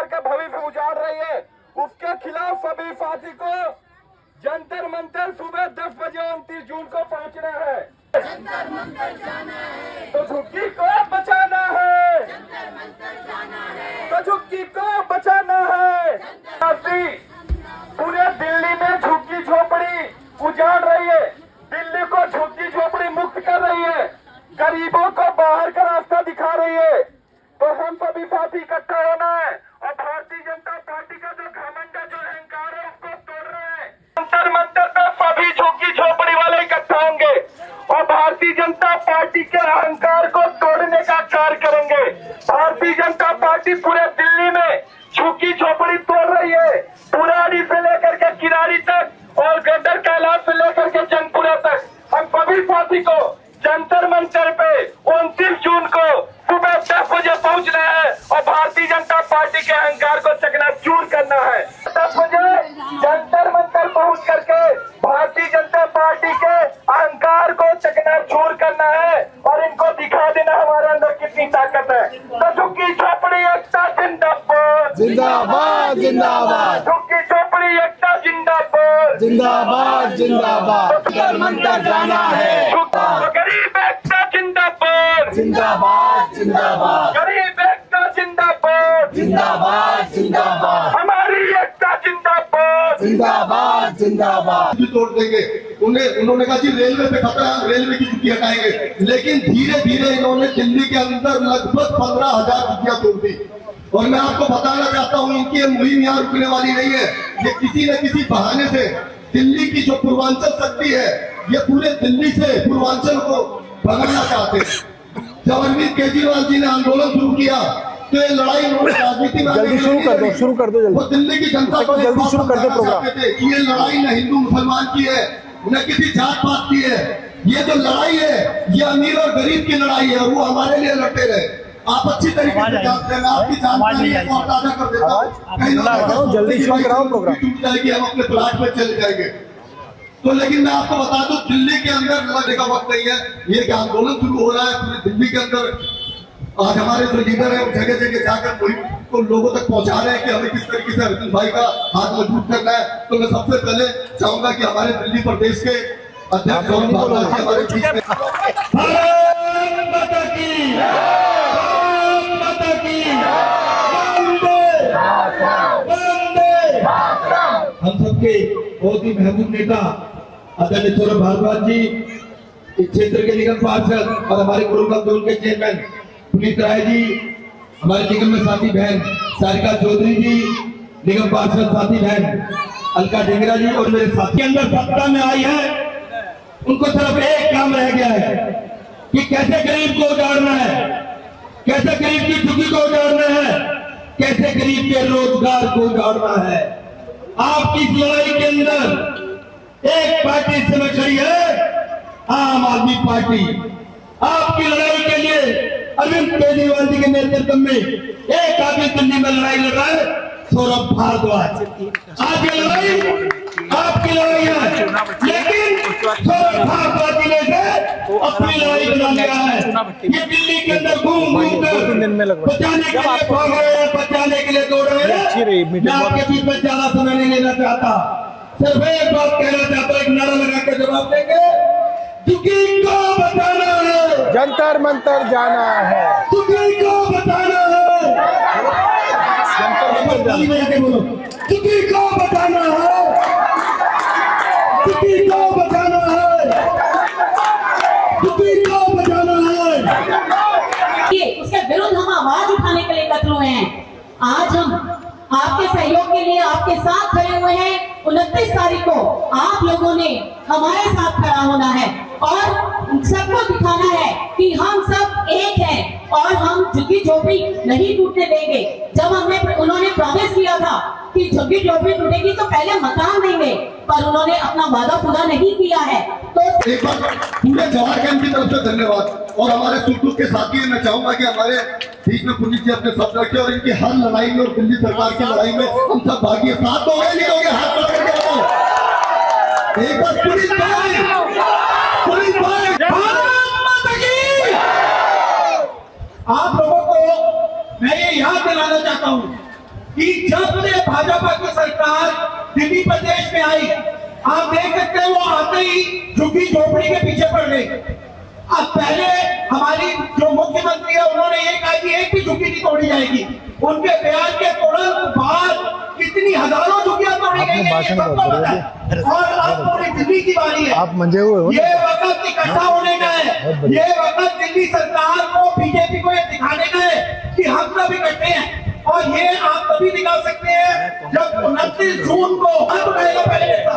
बिहार का भविष्य उजाड़ रही है, उसके खिलाफ सभी साथी को जंतर मंतर सुबह 10 बजे 29 जून को पहुंचना है। जंतर मंतर जाना है, तो झुग्गी को बचाना है, जंतर मंतर जाना है, तो झुग्गी को बचाना है। पूरे दिल्ली में झुग्गी झोपड़ी उजाड़ रही है, दिल्ली को झुग्गी झोपड़ी मुक्त कर रही है, गरीबों को बाहर का रास्ता दिखा रही है। तो हम सभी साथी इकट्ठा होना है और भारतीय जनता पार्टी का जो घमंड है, जो अहंकार है, उसको तोड़ रहे हैं। जंतर मंतर पे सभी झुग्गी झोपड़ी वाले इकट्ठा होंगे और भारतीय जनता पार्टी के अहंकार को तोड़ने का कार्य करेंगे। भारतीय जनता पार्टी पूरे दिल्ली में झुग्गी झोपड़ी तोड़ रही है, पुरानी से लेकर के किरारी तक और गदर कैलाश से लेकर के जंगपुरा तक। हम सभी साथी को जंतर मंतर पे 29 जून को सुबह 10 बजे पहुंचना है और भारतीय जनता पार्टी के अहंकार को चकनाचूर करना है। 10 बजे जंतर मंतर पहुंच करके भारतीय जनता पार्टी के अहंकार को चकनाचूर करना है और इनको दिखा देना हमारे अंदर कितनी ताकत है। तो झुग्गी झोपड़ी एकता जिंदाबाद, जिंदाबाद जिंदाबाद, झुग्गी झोपड़ी एकता जिंदाबाद, जिंदाबाद जिंदाबाद, जंतर मंतर जाना है। गरीब एकता जिंदाबाद, जिंदाबाद जिंदाबाद, गरीब एकता जिंदाबाद, जिंदाबाद जिंदाबाद, हमारी एकता जिंदाबाद, जिंदाबाद जिंदाबाद। भी तोड़ देंगे। उन्होंने कहा जी रेलवे पे खतरा है, रेलवे की छुट्टी हटाएंगे, लेकिन धीरे धीरे इन्होंने दिल्ली के अंदर लगभग 15,000 छुट्टियां तोड़ दी। और मैं आपको बताना चाहता हूँ, इनकी ये मुहिम यहाँ रुकने वाली नहीं है। ये किसी न किसी बहाने से दिल्ली की जो पूर्वांचल शक्ति है, ये पूरे दिल्ली से पूर्वांचल को भगाना चाहते हैं। जब अरविंद केजरीवाल जी ने आंदोलन शुरू किया तो ये लड़ाई राजनीति में जल्दी शुरू कर दो जल्दी। वो दिल्ली की जनता को जल्दी शुरू कर दो प्रोग्राम। ये लड़ाई न हिंदू मुसलमान की है, न किसी जात पात की है। ये जो लड़ाई है, ये अमीर और गरीब की लड़ाई है, वो हमारे लिए लड़ते रहे। आप अच्छी तरीके से जानते हैं, आपकी जानकारी को ताजा कर देता हूँ। जल्दी शुरू कराओ प्रोग्राम। टूट जाएगी, हम अपने प्लाट पे चले जाएंगे। तो लेकिन मैं आपको बता दूं, दिल्ली के अंदर लड़ने का वक्त नहीं है। ये क्या आंदोलन शुरू हो रहा है पूरी दिल्ली के अंदर। आज हमारे जो लीडर है वो जगह जगह जाकर को लोगों तक पहुंचा रहे हैं कि हमें किस तरीके से अर्जुन भाई का हाथ मजबूत करना है। तो मैं सबसे पहले चाहूंगा कि हमारे दिल्ली प्रदेश के अध्यक्ष हमारे बीच में हम सबके बहुत ही महबूब नेता आदरणीय सौरभ भारद्वाज जी, इस क्षेत्र के निगम पार्षद और हमारे गुरुकुल जोन के चेयरमैन पुनीत राय जी, हमारे निगम में साथी बहन सारिका चौधरी जी, निगम पार्षद साथी बहन अलका ढेंगरा जी, और मेरे साथी अंदर सत्ता में आई है, उनको सिर्फ एक काम रह गया है कि कैसे गरीब को उजाड़ना है, कैसे गरीब की झुग्गी को उजाड़ना है, कैसे गरीब के रोजगार को उजाड़ना है। आपकी इस लड़ाई के अंदर एक पार्टी इस समय खड़ी है, आम आदमी पार्टी। आपकी लड़ाई के लिए अरविंद केजरीवाल जी के नेतृत्व में एक आदमी दिल्ली में लड़ाई लड़ रहा है, सौरभ भारद्वाज। आज ये लड़ाई आपकी लड़ाई है, लेकिन सौरभ भारद्वाज जी ने अपनी लड़ाई बना लिया है। ये दिल्ली के अंदर घूम घूम कर बचाने के लिए दौड़ रहे हैं। मैं आपके बीच में ज्यादा समय नहीं लेना चाहता, सिर्फ एक बात कहना चाहता हूँ, एक नारा लगा के जवाब देंगे, झुग्गी को बचाना है, जंतर मंतर जाना है, झुग्गी को बचाना है, झुग्गी को बचाना है, झुग्गी को बचाना है, झुग्गी को बचाना है। उसके विरुद्ध हम आवाज उठाने के लिए एकत्र हुए हैं। आज हम आपके सहयोग के लिए आपके साथ खड़े हुए हैं। 29 तारीख को आप लोगों ने हमारे साथ खड़ा होना है और सबको दिखाना है कि हम सब एक हैं और हम झुग्गी झोपड़ी नहीं टूटने देंगे। जब उन्होंने प्रॉमिस किया था कि झुग्गी झोपड़ी टूटेगी तो पहले मकान देंगे, पर उन्होंने अपना वादा पूरा नहीं किया है। तो एक बार पूरे जवाहर कैंप की तरफ से धन्यवाद। और हमारे सुख के साथी, मैं चाहूंगा कि हमारे बीच में पुनीत जी अपने शब्द रखे और इनकी हर लड़ाई में और दिल्ली सरकार की लड़ाई में हम सब भागी। साथ दोगे नहीं दोगे, हाथ पकड़ के आओ। एक बार पुनीत भाई, पुनीत भाई, आप लोगों को मैं ये याद दिलाना चाहता हूँ कि आते ही झुग्गी झोपड़ी के पीछे पड़ गई। अब पहले हमारी जो मुख्यमंत्री है उन्होंने ये कहा कि एक भी झुग्गी नहीं तोड़ी जाएगी। उनके बयान के तुरंत बाद कितनी हजारों झुग्गियां तोड़ी गई हैं, ये सबको पता है। और अब पूरी दिल्ली की बारी है। आप मंजे हुए हो। ये वक्त इकट्ठा होने का है। ये वक्त दिल्ली सरकार को, बीजेपी को ये दिखाने का है कि हम सब इकट्ठे हैं। और ये आप तभी दिखा सकते हैं जब 29 जून को हाथ उठाएगा पहले नेता।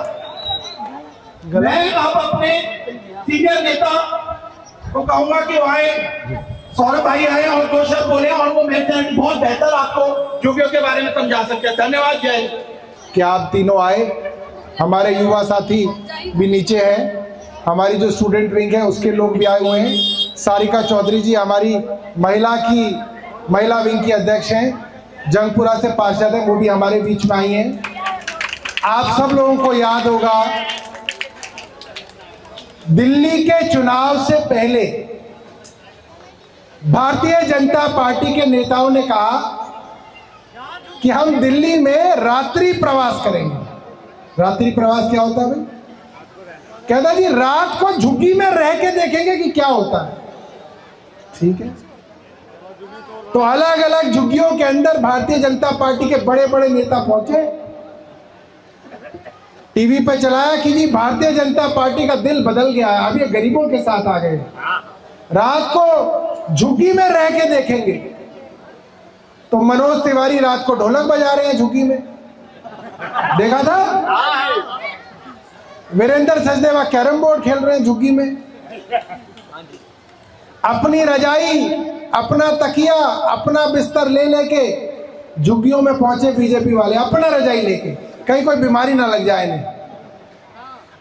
मैं अब अपने सीनियर नेता को कहूंगा कि वो आए, सौरभ भाई आए और दो शब्द बोले और वो मेरे से बहुत बेहतर आपको झुग्गियों के बारे में समझा सकते हैं। धन्यवाद। जय हिंद। कि आप तीनों आए, हमारे युवा साथी भी नीचे हैं, हमारी जो स्टूडेंट विंग है उसके लोग भी आए हुए हैं। सारिका चौधरी जी हमारी महिला विंग की अध्यक्ष हैं, जंगपुरा से पार्षद हैं, वो भी हमारे बीच में आई हैं। आप सब लोगों को याद होगा दिल्ली के चुनाव से पहले भारतीय जनता पार्टी के नेताओं ने कहा कि हम दिल्ली में रात्रि प्रवास करेंगे। रात्रि प्रवास क्या होता है भाई? कहता जी रात को झुग्गी में रह के देखेंगे कि क्या होता है। ठीक है, तो अलग अलग झुग्गियों के अंदर भारतीय जनता पार्टी के बड़े बड़े नेता पहुंचे, टीवी पे चलाया कि जी भारतीय जनता पार्टी का दिल बदल गया है, अब ये गरीबों के साथ आ गए, रात को झुग्गी में रह के देखेंगे। तो मनोज तिवारी रात को ढोलक बजा रहे हैं झुग्गी में, देखा था। वीरेंद्र सचदेवा कैरम बोर्ड खेल रहे हैं झुग्गी में। अपनी रजाई, अपना तकिया, अपना बिस्तर ले लेके झुग्गियों में पहुंचे बीजेपी वाले, अपना रजाई लेके, कहीं कोई बीमारी ना लग जाए इन्हें।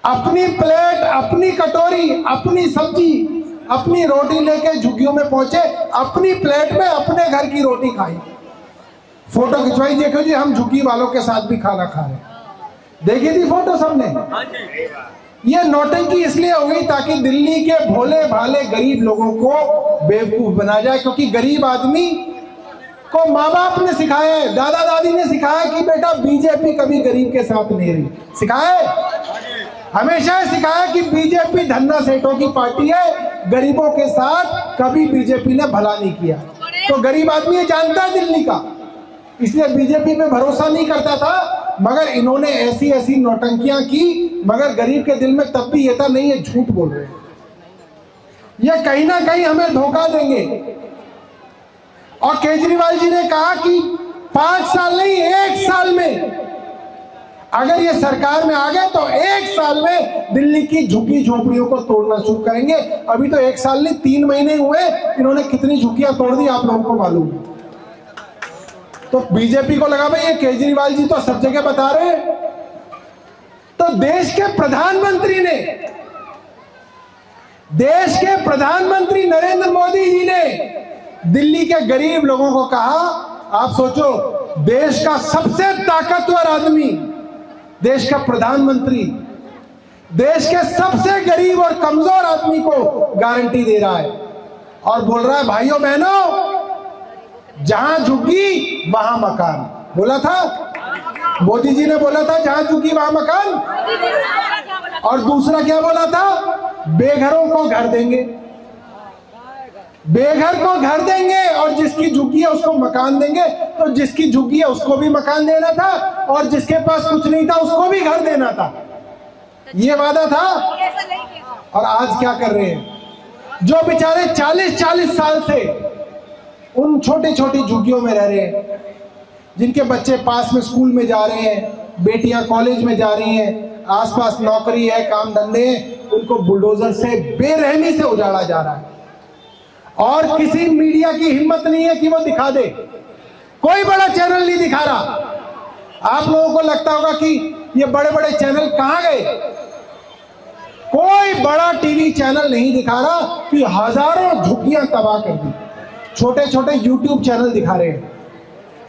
अपनी प्लेट, अपनी कटोरी, अपनी सब्जी, अपनी रोटी लेके झुग्गियों में पहुंचे, अपनी प्लेट में अपने घर की रोटी खाई, फोटो खिंचवाई। देखो जी हम झुग्गी वालों के साथ भी खाना खा रहे हैं, देखी थी फोटो सबने। ये नौटंकी इसलिए हो गई ताकि दिल्ली के भोले भाले गरीब लोगों को बेवकूफ बना जाए, क्योंकि गरीब आदमी को माँ बाप ने सिखाया है, दादा दादी ने सिखाया कि बेटा बीजेपी कभी गरीब के साथ नहीं रही, सिखाया है, हमेशा सिखाया कि बीजेपी धन्ना सेठों की पार्टी है, गरीबों के साथ कभी बीजेपी ने भला नहीं किया। तो गरीब आदमी ये जानता है दिल्ली का, इसलिए बीजेपी पे भरोसा नहीं करता था। मगर इन्होंने ऐसी ऐसी नौटंकियां की, मगर गरीब के दिल में तब भी ये था नहीं ये झूठ बोल रहे हैं, ये कहीं ना कहीं हमें धोखा देंगे। और केजरीवाल जी ने कहा कि 5 साल नहीं 1 साल में अगर ये सरकार में आ गए तो 1 साल में दिल्ली की झुग्गी झोपड़ियों को तोड़ना शुरू करेंगे। अभी तो 1 साल नहीं 3 महीने हुए, इन्होंने कितनी झुग्गियां तोड़ दी आप लोगों को मालूम है। तो बीजेपी को लगा भाई ये केजरीवाल जी तो सब जगह बता रहे हैं। तो देश के प्रधानमंत्री नरेंद्र मोदी जी ने दिल्ली के गरीब लोगों को कहा, आप सोचो देश का सबसे ताकतवर आदमी, देश का प्रधानमंत्री देश के सबसे गरीब और कमजोर आदमी को गारंटी दे रहा है और बोल रहा है भाइयों बहनों जहां झुग्गी वहां मकान। बोला था मोदी जी ने, बोला था जहां झुग्गी वहां मकान। और दूसरा क्या बोला था? बेघरों को घर देंगे, बेघर को घर देंगे और जिसकी झुग्गी है उसको मकान देंगे। तो जिसकी झुग्गी है उसको भी मकान देना था और जिसके पास कुछ नहीं था उसको भी घर देना था, ये वादा था। और आज क्या कर रहे हैं? जो बेचारे 40-40 साल से उन छोटी छोटी झुग्गियों में रह रहे हैं, जिनके बच्चे पास में स्कूल में जा रहे हैं, बेटियां कॉलेज में जा रही हैं, आसपास नौकरी है, काम धंधे हैं, उनको बुलडोजर से बेरहमी से उजाड़ा जा रहा है। और किसी मीडिया की हिम्मत नहीं है कि वो दिखा दे, कोई बड़ा चैनल नहीं दिखा रहा। आप लोगों को लगता होगा कि ये बड़े बड़े चैनल कहां गए, कोई बड़ा टीवी चैनल नहीं दिखा रहा कि हजारों झुग्गियां तबाह कर दी। छोटे छोटे यूट्यूब चैनल दिखा रहे हैं,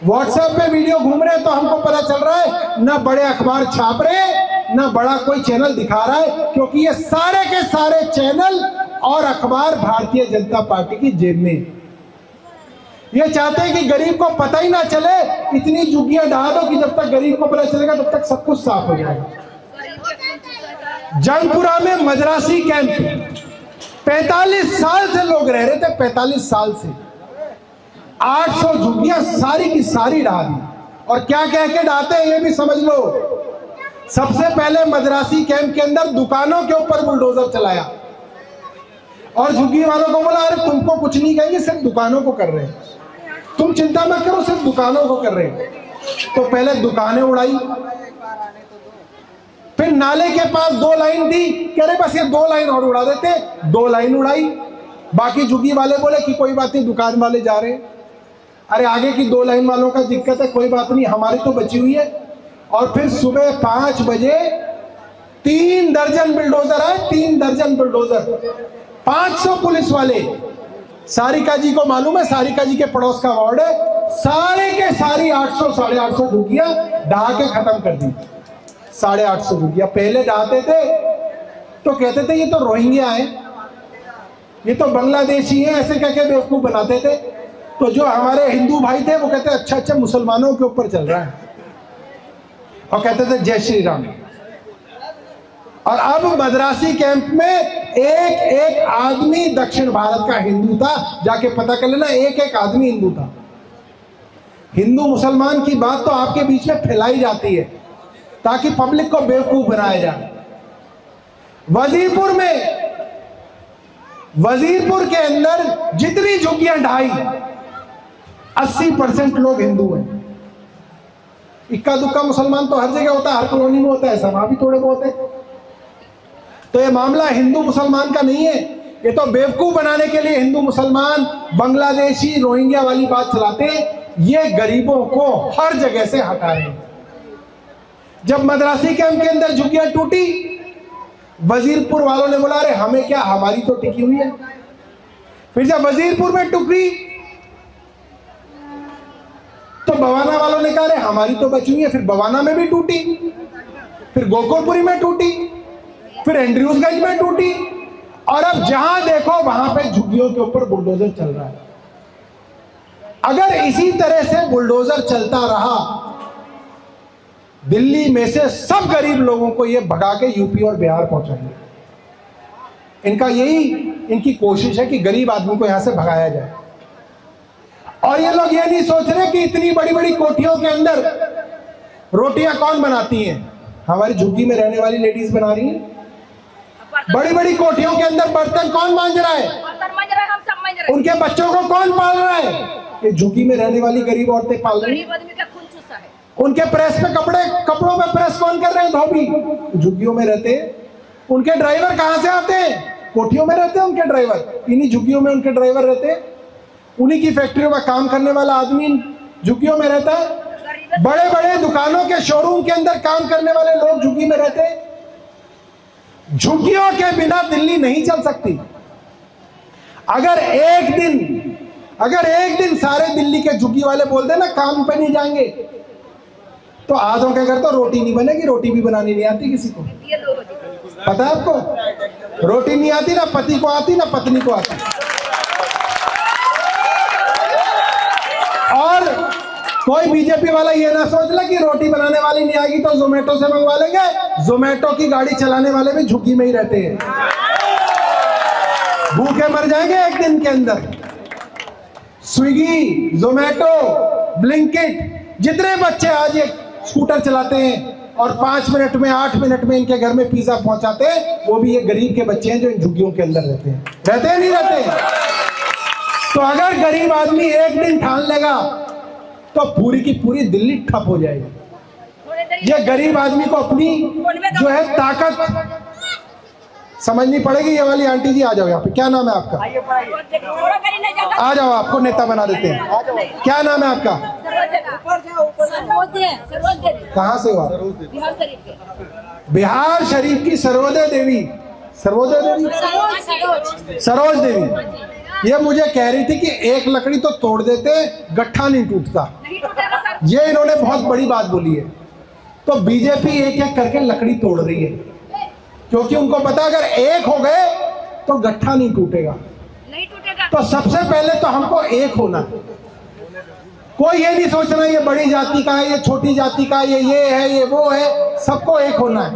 व्हाट्सएप पे वीडियो घूम रहे हैं, तो हमको पता चल रहा है ना बड़े अखबार छाप रहे हैं ना बड़ा कोई चैनल दिखा रहा है, क्योंकि ये सारे के सारे चैनल और अखबार भारतीय जनता पार्टी की जेब में। ये चाहते हैं कि गरीब को पता ही ना चले, इतनी झुग्गियां ढहा दो कि जब तक गरीब को पता चलेगा तब तक सब कुछ साफ हो जाएगा। जंगपुरा में मद्रासी कैंप 45 साल से लोग रह रहे थे, 45 साल से 800 झुग्गियां सारी की सारी ढा दी। और क्या कह के ढाते हैं ये भी समझ लो। सबसे पहले मद्रासी कैंप के अंदर दुकानों के ऊपर बुलडोजर चलाया और झुग्गी वालों को बोला, अरे तुमको कुछ नहीं कहेंगे, सिर्फ दुकानों को कर रहे हैं, तुम चिंता मत करो, सिर्फ दुकानों को कर रहे हैं। तो पहले दुकानें उड़ाई, फिर नाले के पास 2 लाइन दी, कह रहे बस ये 2 लाइन और उड़ा देते, 2 लाइन उड़ाई। बाकी झुग्गी वाले बोले कि कोई बात नहीं, दुकान वाले जा रहे हैं। अरे आगे की 2 लाइन वालों का दिक्कत है, कोई बात नहीं, हमारी तो बची हुई है। और फिर सुबह 5 बजे 3 दर्जन बुलडोजर आए, 3 दर्जन बुलडोजर, 500 पुलिस वाले। सारिका जी को मालूम है, सारिका जी के पड़ोस का वार्ड है, सारे के सारी 800 साढ़े 800 झुग्गियां ढहा के खत्म कर दी। 850 झुग्गियां पहले ढाते थे तो कहते थे ये तो रोहिंग्या है, ये तो बांग्लादेशी है, ऐसे कह के बेवकूफ बनाते थे। तो जो हमारे हिंदू भाई थे वो कहते अच्छा अच्छा मुसलमानों के ऊपर चल रहा है, और कहते थे जय श्री राम। और अब मद्रासी कैंप में एक एक आदमी दक्षिण भारत का हिंदू था, जाके पता कर लेना, एक एक आदमी हिंदू था। हिंदू मुसलमान की बात तो आपके बीच में फैलाई जाती है ताकि पब्लिक को बेवकूफ बनाया जाए। वजीरपुर के अंदर जितनी झुग्गियां ढाई 80% लोग हिंदू हैं। इक्का दुक्का मुसलमान तो हर जगह होता है, हर कॉलोनी में होता है, ऐसा वहां भी थोड़े बहुत है। तो ये मामला हिंदू मुसलमान का नहीं है, ये तो बेवकूफ बनाने के लिए हिंदू मुसलमान बांग्लादेशी रोहिंग्या वाली बात चलाते हैं। ये गरीबों को हर जगह से हटा रहे हैं। जब मद्रासी कैंप के अंदर झुग्गियां टूटी, वजीरपुर वालों ने बोला अरे हमें क्या, हमारी तो टिकी हुई है। फिर जब वजीरपुर में टुकड़ी तो बवाना वालों ने कहा अरे हमारी तो बची हुई है। फिर बवाना में भी टूटी, फिर गोकुलपुरी में टूटी, फिर एंड्रयूसगंज में टूटी, और अब जहां देखो वहां पे झुग्गियों के ऊपर बुलडोजर चल रहा है। अगर इसी तरह से बुलडोजर चलता रहा, दिल्ली में से सब गरीब लोगों को ये भगा के यूपी और बिहार पहुंचाएंगे। इनकी कोशिश है कि गरीब आदमी को यहां से भगाया जाए। और ये लोग ये नहीं सोच रहे कि इतनी बड़ी बड़ी कोठियों के अंदर रोटियां कौन बनाती हैं, हमारी झुग्गी में रहने वाली लेडीज बना रही हैं। बड़ी बड़ी कोठियों के अंदर बर्तन कौन मांज रहा है, उनके बच्चों को कौन पाल रहा है, ये झुग्गी में रहने वाली गरीब औरतें पाल रही हैं। उनके प्रेस पे कपड़ों पे प्रेस कौन कर रहे हैं, धोबी, झुग्गियों में रहते हैं। उनके ड्राइवर कहां से आते हैं, कोठियों में रहते हैं उनके ड्राइवर, इन्हीं झुग्गियों में उनके ड्राइवर रहते हैं। उन्हीं की फैक्ट्रियों में काम करने वाला आदमी झुग्गियों में रहता है। बड़े बड़े दुकानों के शोरूम के अंदर काम करने वाले लोग झुग्गी में रहते हैं। झुग्गियों के बिना दिल्ली नहीं चल सकती। अगर एक दिन सारे दिल्ली के झुग्गी वाले बोल देना काम पे नहीं जाएंगे, तो आधों के घर तो रोटी नहीं बनेगी। रोटी भी बनानी नहीं आती किसी को, पता है आपको? रोटी नहीं आती, ना पति को आती ना पत्नी को आती। और कोई बीजेपी वाला ये ना सोच ले कि रोटी बनाने वाली नहीं आएगी तो जोमेटो से मंगवा लेंगे। जोमेटो की गाड़ी चलाने वाले भी झुग्गी में ही रहते हैं, भूखे मर जाएंगे एक दिन के अंदर। स्विगी, जोमेटो, ब्लिंकिट, जितने बच्चे आज ये स्कूटर चलाते हैं और 5 मिनट में 8 मिनट में इनके घर में पिज्जा पहुंचाते हैं, वो भी ये गरीब के बच्चे हैं जो इन झुग्गियों के अंदर रहते हैं नहीं रहते। तो अगर गरीब आदमी एक दिन ठान लेगा तो पूरी की पूरी दिल्ली ठप हो जाएगी। ये गरीब आदमी को अपनी जो है ताकत समझनी पड़ेगी। ये वाली आंटी जी आ जाओ यहाँ पे, क्या नाम है आपका? आ जाओ, आपको नेता बना देते हैं। क्या नाम है आपका? कहाँ से हुआ? बिहार शरीफ की सरोदे देवी, सरोज देवी। ये मुझे कह रही थी कि एक लकड़ी तो तोड़ देते, गट्ठा नहीं टूटता। ये इन्होंने बहुत बड़ी बात बोली है। तो बीजेपी एक एक करके लकड़ी तोड़ रही है, क्योंकि उनको पता अगर एक हो गए तो गट्ठा नहीं टूटेगा। तो सबसे पहले तो हमको एक होना है। कोई ये नहीं सोचना ये बड़ी जाति का है, ये छोटी जाति का है, ये है, ये वो है। सबको एक होना है।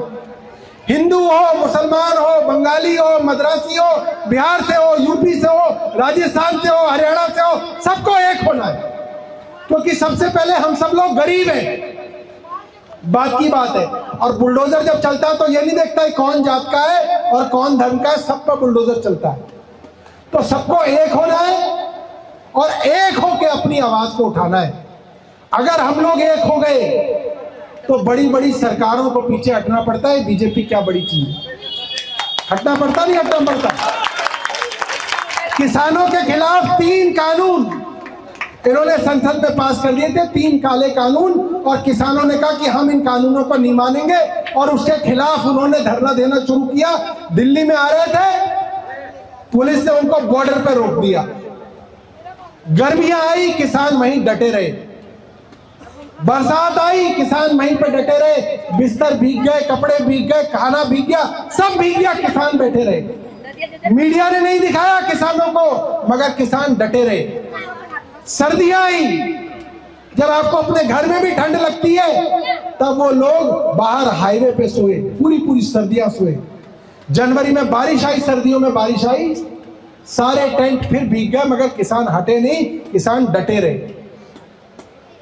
हिंदू हो, मुसलमान हो, बंगाली हो, मद्रासी हो, बिहार से हो, यूपी से हो, राजस्थान से हो, हरियाणा से हो, सबको एक होना है। क्योंकि सबसे पहले हम सब लोग गरीब हैं, बात की बात है। और बुलडोजर जब चलता है तो ये नहीं देखता है कौन जात का है और कौन धर्म का है, सब पर बुलडोजर चलता है। तो सबको एक होना है और एक होके अपनी आवाज को उठाना है। अगर हम लोग एक हो गए तो बड़ी बड़ी सरकारों को पीछे हटना पड़ता है। बीजेपी क्या बड़ी चीज है, हटना पड़ता नहीं हटना पड़ता। किसानों के खिलाफ 3 कानून इन्होंने संसद में पास कर दिए थे, 3 काले कानून, और किसानों ने कहा कि हम इन कानूनों को नहीं मानेंगे और उसके खिलाफ उन्होंने धरना देना शुरू किया। दिल्ली में आ रहे थे, पुलिस ने उनको बॉर्डर पर रोक दिया। गर्मियां आई, किसान वहीं डटे रहे। बरसात आई, किसान वहीं पर डटे रहे। बिस्तर भीग गए, कपड़े भीग गए, खाना भीग गया, सब भीग गया, किसान बैठे रहे। मीडिया ने नहीं दिखाया किसानों को, मगर किसान डटे रहे। सर्दियां आई, जब आपको अपने घर में भी ठंड लगती है तब वो लोग बाहर हाईवे पे सोए, पूरी पूरी सर्दियां सोए। जनवरी में बारिश आई, सर्दियों में बारिश आई, सारे टेंट फिर भीग गए, मगर किसान हटे नहीं, किसान डटे रहे।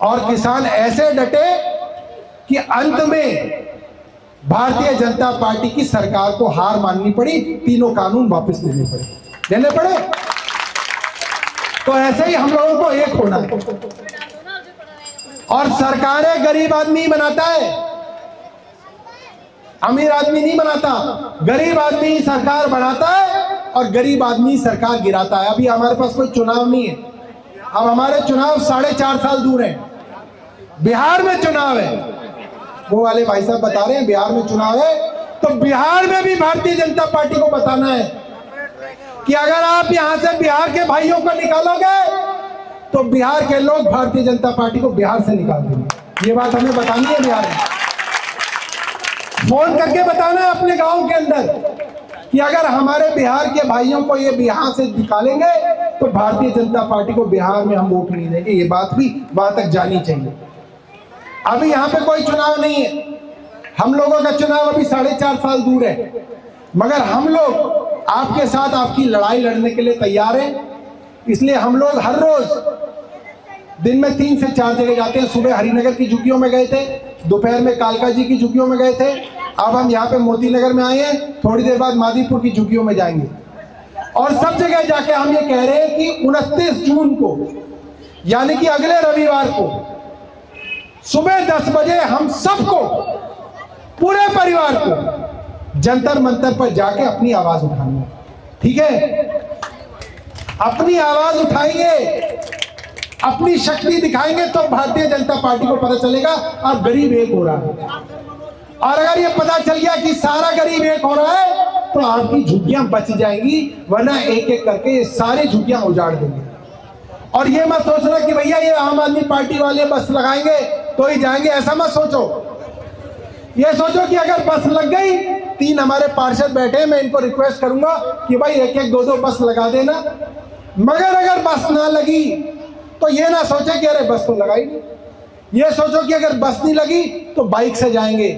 और किसान ऐसे डटे कि अंत में भारतीय जनता पार्टी की सरकार को हार माननी पड़ी, 3 कानून वापस लेने पड़े। तो ऐसे ही हम लोगों को एक होना है। और सरकारें गरीब आदमी बनाता है, अमीर आदमी नहीं बनाता। गरीब आदमी सरकार बनाता है और गरीब आदमी सरकार गिराता है। अभी हमारे पास कोई चुनाव नहीं है, अब हमारे चुनाव 4.5 साल दूर हैं। बिहार में चुनाव है, वो वाले भाई साहब बता रहे हैं बिहार में चुनाव है, तो बिहार में भी भारतीय जनता पार्टी को बताना है कि अगर आप यहां से बिहार के भाइयों को निकालोगे तो बिहार के लोग भारतीय जनता पार्टी को बिहार से निकाल देंगे। ये बात हमें बतानी है बिहार में, फोन करके बताना है अपने गांव के अंदर कि अगर हमारे बिहार के भाइयों को ये बिहार से निकालेंगे तो भारतीय जनता पार्टी को बिहार में हम वोट नहीं देंगे। ये बात भी वहां तक जानी चाहिए। अभी यहाँ पे कोई चुनाव नहीं है, हम लोगों का चुनाव अभी 4.5 साल दूर है, मगर हम लोग आपके साथ आपकी लड़ाई लड़ने के लिए तैयार हैं। इसलिए हम लोग हर रोज दिन में 3 से 4 जगह जाते हैं। सुबह हरिनगर की झुग्गियों में गए थे, दोपहर में कालका जी की झुग्गियों में गए थे, अब हम यहाँ पे मोती नगर में आए हैं, थोड़ी देर बाद मादीपुर की झुग्गियों में जाएंगे। और सब जगह जाके हम ये कह रहे हैं कि 29 जून को यानी कि अगले रविवार को सुबह 10 बजे हम सबको, पूरे परिवार को जंतर मंतर पर जाके अपनी आवाज उठानी है। ठीक है, अपनी आवाज उठाएंगे, अपनी शक्ति दिखाएंगे तो भारतीय जनता पार्टी को पता चलेगा अब गरीब एक हो रहा है। और अगर ये पता चल गया कि सारा गरीब एक हो रहा है तो आपकी झुग्गियां बच जाएंगी, वरना एक एक करके ये सारी झुग्गियां उजाड़ देंगे। और ये मत सोचना कि भैया ये आम आदमी पार्टी वाले बस लगाएंगे तो ही जाएंगे, ऐसा मत सोचो। ये सोचो कि अगर बस लग गई, 3 हमारे पार्षद बैठे, मैं इनको रिक्वेस्ट करूंगा कि भाई 1-1, 2-2 बस लगा देना। मगर अगर बस ना लगी तो ये ना सोचे कि अरे बस तो लगाई नहीं, ये सोचो कि अगर बस नहीं लगी तो बाइक से जाएंगे,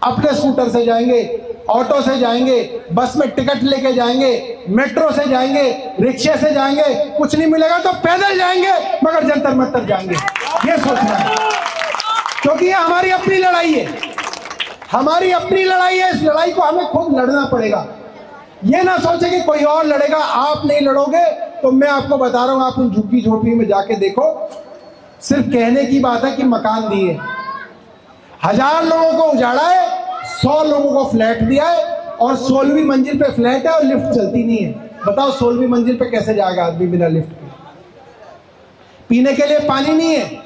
अपने स्कूटर से जाएंगे, ऑटो से जाएंगे, बस में टिकट लेके जाएंगे, मेट्रो से जाएंगे, रिक्शे से जाएंगे, कुछ नहीं मिलेगा तो पैदल जाएंगे, मगर जंतर मंतर जाएंगे। ये सोचना है, क्योंकि ये हमारी अपनी लड़ाई है, हमारी अपनी लड़ाई है। इस लड़ाई को हमें खुद लड़ना पड़ेगा। ये ना सोचे कि कोई और लड़ेगा, आप नहीं लड़ोगे। तो मैं आपको बता रहा हूं, आप उन झुग्गी झोपड़ी में जाके देखो, सिर्फ कहने की बात है कि मकान दिए, 1000 लोगों को उजाड़ा है, 100 लोगों को फ्लैट दिया है, और 16वीं मंजिल पे फ्लैट है और लिफ्ट चलती नहीं है। बताओ 16वीं मंजिल पे कैसे जाएगा आदमी बिना लिफ्ट के? पीने के लिए पानी नहीं है,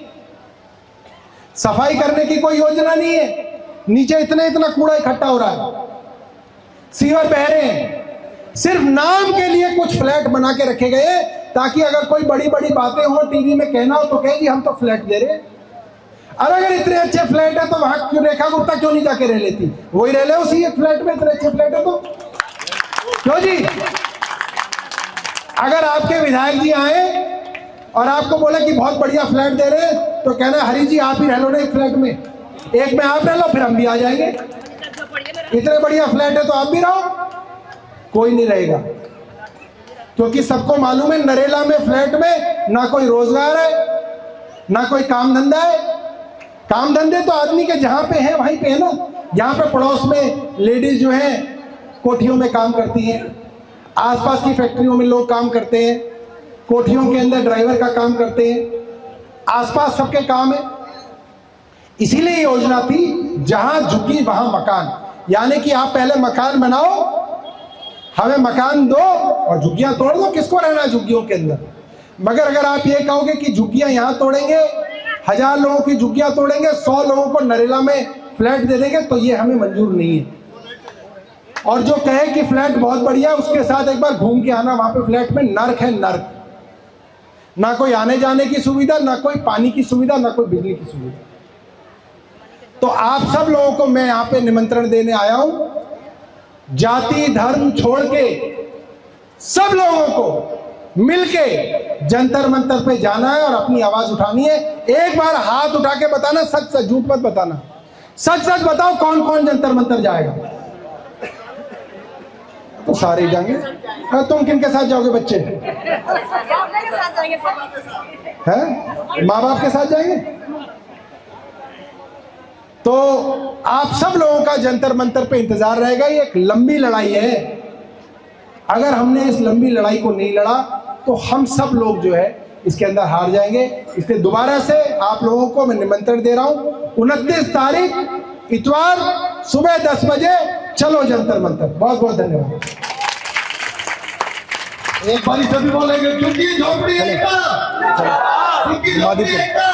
सफाई करने की कोई योजना नहीं है, नीचे इतना कूड़ा इकट्ठा हो रहा है, सीवर बह रहे हैं। सिर्फ नाम के लिए कुछ फ्लैट बना के रखे गए ताकि अगर कोई बड़ी बड़ी बातें हो, टीवी में कहना हो तो कहे जी हम तो फ्लैट दे रहे हैं। अगर इतने अच्छे फ्लैट है तो वहां क्यों रेखा गुप्ता क्यों नहीं जाके रह लेती? वही रह ले उसी एक फ्लैट में, इतने अच्छे फ्लैट है तो क्यों जी? अगर आपके विधायक जी आए और आपको बोले कि बहुत बढ़िया फ्लैट दे रहे हैं तो कहना हरी जी आप ही रह लो ना एक फ्लैट में, एक में आप रह लो, फिर हम भी आ जाएंगे। इतने बढ़िया फ्लैट है तो आप भी रहो, कोई नहीं रहेगा, क्योंकि सबको मालूम है नरेला में फ्लैट में ना कोई रोजगार है ना कोई काम धंधा है। काम धंधे तो आदमी के जहां पे है वहीं पे है ना। यहाँ पे पड़ोस में लेडीज जो है कोठियों में काम करती हैं, आसपास की फैक्ट्रियों में लोग काम करते हैं, कोठियों के अंदर ड्राइवर का काम करते हैं, आसपास सबके काम है। इसीलिए योजना थी जहां झुकी वहां मकान, यानी कि आप पहले मकान बनाओ, हमें मकान दो और झुग्गियां तोड़ दो। किसको रहना है झुग्गियों के अंदर? मगर अगर आप ये कहोगे कि झुग्गियां यहां तोड़ेंगे, 1000 लोगों की झुग्गियां तोड़ेंगे, 100 लोगों को नरेला में फ्लैट दे देंगे, तो ये हमें मंजूर नहीं है। और जो कहे कि फ्लैट बहुत बढ़िया है, उसके साथ एक बार घूम के आना, वहां पे फ्लैट में नर्क है, नर्क। ना कोई आने जाने की सुविधा, ना कोई पानी की सुविधा, ना कोई बिजली की सुविधा। तो आप सब लोगों को मैं यहाँ पे निमंत्रण देने आया हूं, जाति धर्म छोड़ के सब लोगों को मिलके जंतर मंतर पे जाना है और अपनी आवाज उठानी है। एक बार हाथ उठा के बताना, सच सच, झूठ मत बताना, सच सच बताओ कौन कौन जंतर मंतर जाएगा। तो सारे जाएंगे। तुम किन के साथ जाओगे बच्चे? हैं? माँ बाप के साथ जाएंगे? तो आप सब लोगों का जंतर मंतर पे इंतजार रहेगा। ये एक लंबी लड़ाई है, अगर हमने इस लंबी लड़ाई को नहीं लड़ा तो हम सब लोग जो है इसके अंदर हार जाएंगे। इसलिए दोबारा से आप लोगों को मैं निमंत्रण दे रहा हूं, 29 तारीख इतवार सुबह 10 बजे चलो जंतर मंतर। बहुत बहुत धन्यवाद। एक बारी सभी बोलेंगे, झुग्गी झोपड़ी एकता, झुग्गी झोपड़ी एकता।